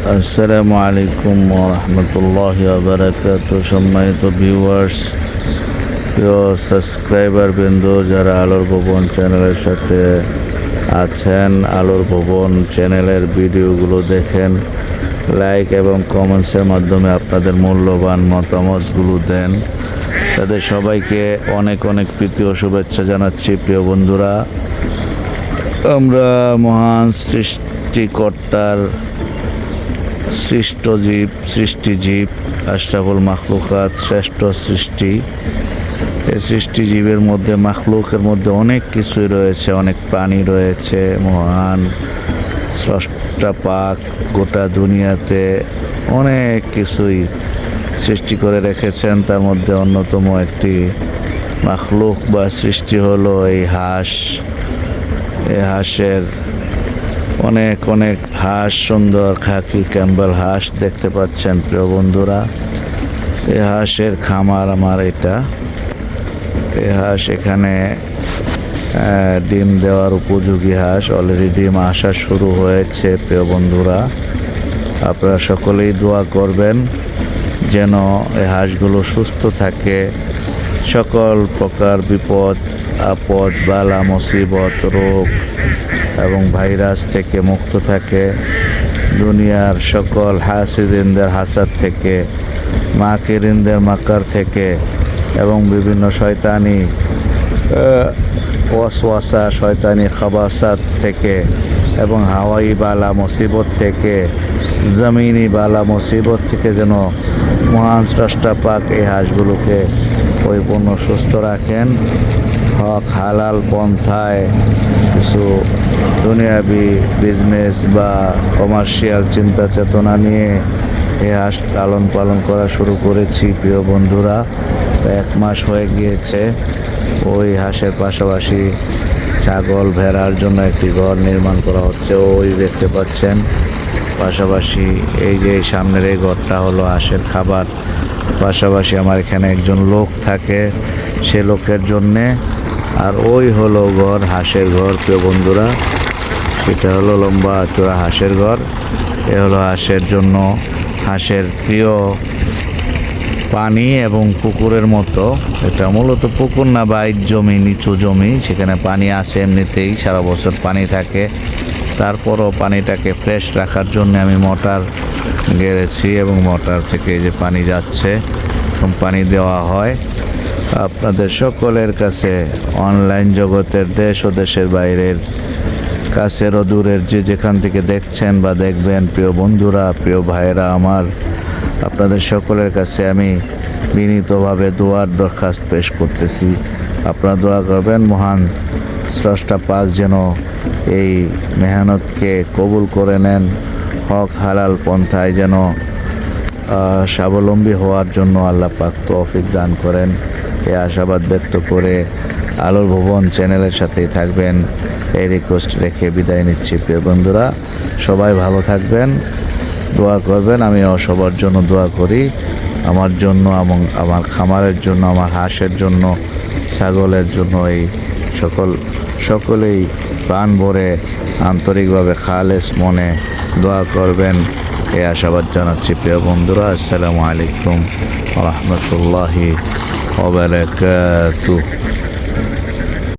আসসালামু আলাইকুম ওয়া রাহমাতুল্লাহি ওয়া বারাকাতুহু। সম্মানিত ভিউয়ার্স, প্রিয় সাবস্ক্রাইবার বৃন্দ, যারা আলোর ভবন চ্যানেলের সাথে আছেন, আলোর ভবন চ্যানেলের ভিডিওগুলো দেখেন, লাইক এবং কমেন্টসের মাধ্যমে আপনাদের মূল্যবান মতামতগুলো দেন, তাদের সবাইকে অনেক অনেক প্রীতি ও শুভেচ্ছা জানাচ্ছি। প্রিয় বন্ধুরা, আমরা মহান সৃষ্টিকর্তার সৃষ্টিজীব আশরাফুল মাখলুকাত, শ্রেষ্ঠ সৃষ্টি। এই সৃষ্টিজীবের মধ্যে, মাখলুকের মধ্যে অনেক কিছুই রয়েছে, অনেক প্রাণী রয়েছে। মহান স্রষ্টা পাক গোটা দুনিয়াতে অনেক কিছুই সৃষ্টি করে রেখেছেন। তার মধ্যে অন্যতম একটি মাখলুক বা সৃষ্টি হলো এই হাঁস। এই হাঁসের অনেক অনেক হাঁস, সুন্দর খাকি ক্যাম্বেল হাঁস দেখতে পাচ্ছেন প্রিয় বন্ধুরা। এই হাঁসের খামার আমার এটা। এই হাঁস এখানে ডিম দেওয়ার উপযোগী হাঁস, অলরেডি ডিম আসা শুরু হয়েছে। প্রিয় বন্ধুরা, আপনারা সকলেই দোয়া করবেন যেন এই হাঁসগুলো সুস্থ থাকে, সকল প্রকার বিপদ আপদ, বালা মুসিবত, রোগ এবং ভাইরাস থেকে মুক্ত থাকে, দুনিয়ার সকল হাসিদিনদের হাসাদ থেকে, মাকিরিনদের মাকার থেকে এবং বিভিন্ন শয়তানি ওয়াসওয়াসা, শয়তানি খাবাসাত থেকে এবং হাওয়াই বালা মুসিবত থেকে, জমিনি বালা মুসিবত থেকে যেন মহান স্রষ্টা পাক এই হাঁসগুলোকে পরিপূর্ণ সুস্থ রাখেন। হক হালাল পন্থায় কিছু দুনিয়াবি বিজনেস বা কমার্শিয়াল চিন্তা চেতনা নিয়ে এই হাঁস লালন পালন করা শুরু করেছি। প্রিয় বন্ধুরা, 1 মাস হয়ে গিয়েছে। ওই হাঁসের পাশাপাশি ছাগল ভেড়ার জন্য একটি ঘর নির্মাণ করা হচ্ছে, ওই দেখতে পাচ্ছেন। পাশাপাশি এই যে সামনের এই ঘরটা হলো হাঁসের খাবার। পাশাপাশি আমার এখানে একজন লোক থাকে, সে লোকের জন্যে। আর ওই হলো ঘর, হাঁসের ঘর। প্রিয় বন্ধুরা, সেটা হলো লম্বা চড়া হাঁসের ঘর। এ হলো হাঁসের জন্য, হাঁসের প্রিয় পানি এবং পুকুরের মতো। এটা মূলত পুকুর না, বাইর জমি, নিচু জমি, সেখানে পানি আছে এমনিতেই, সারা বছর পানি থাকে। তারপরও পানিটাকে ফ্রেশ রাখার জন্য আমি মোটর গেড়েছি এবং মোটর থেকে যে পানি যাচ্ছে এবং পানি দেওয়া হয়। আপনাদের সকলের কাছে অনলাইন জগতের দেশ ও দেশের বাইরের, কাছের ও দূরের, যে যেখান থেকে দেখছেন বা দেখবেন, প্রিয় বন্ধুরা, প্রিয় ভাইয়েরা আমার, আপনাদের সকলের কাছে আমি বিনীতভাবে দোয়ার দরখাস্ত পেশ করতেছি। আপনারা দোয়া করবেন মহান স্রষ্টা পাক যেন এই মেহনতকে কবুল করে নেন, হক হালাল পন্থায় যেন স্বাবলম্বী হওয়ার জন্য আল্লাহ পাক তৌফিক দান করেন। এই আশাবাদ ব্যক্ত করে আলোর ভবন চ্যানেলের সাথেই থাকবেন, এই রিকোয়েস্ট রেখে বিদায় নিচ্ছি। প্রিয় বন্ধুরা, সবাই ভালো থাকবেন, দোয়া করবেন। আমিও সবার জন্য দোয়া করি, আমার জন্য এবং আমার খামারের জন্য, আমার হাঁসের জন্য, ছাগলের জন্য। এই সকলেই প্রাণ ভরে আন্তরিকভাবে খালেস মনে দোয়া করবেন, এই আশাবাদ জানাচ্ছি। প্রিয় বন্ধুরা, আসসালামু আলাইকুম ওয়া রাহমাতুল্লাহি ওয়া বারাকাতুহু।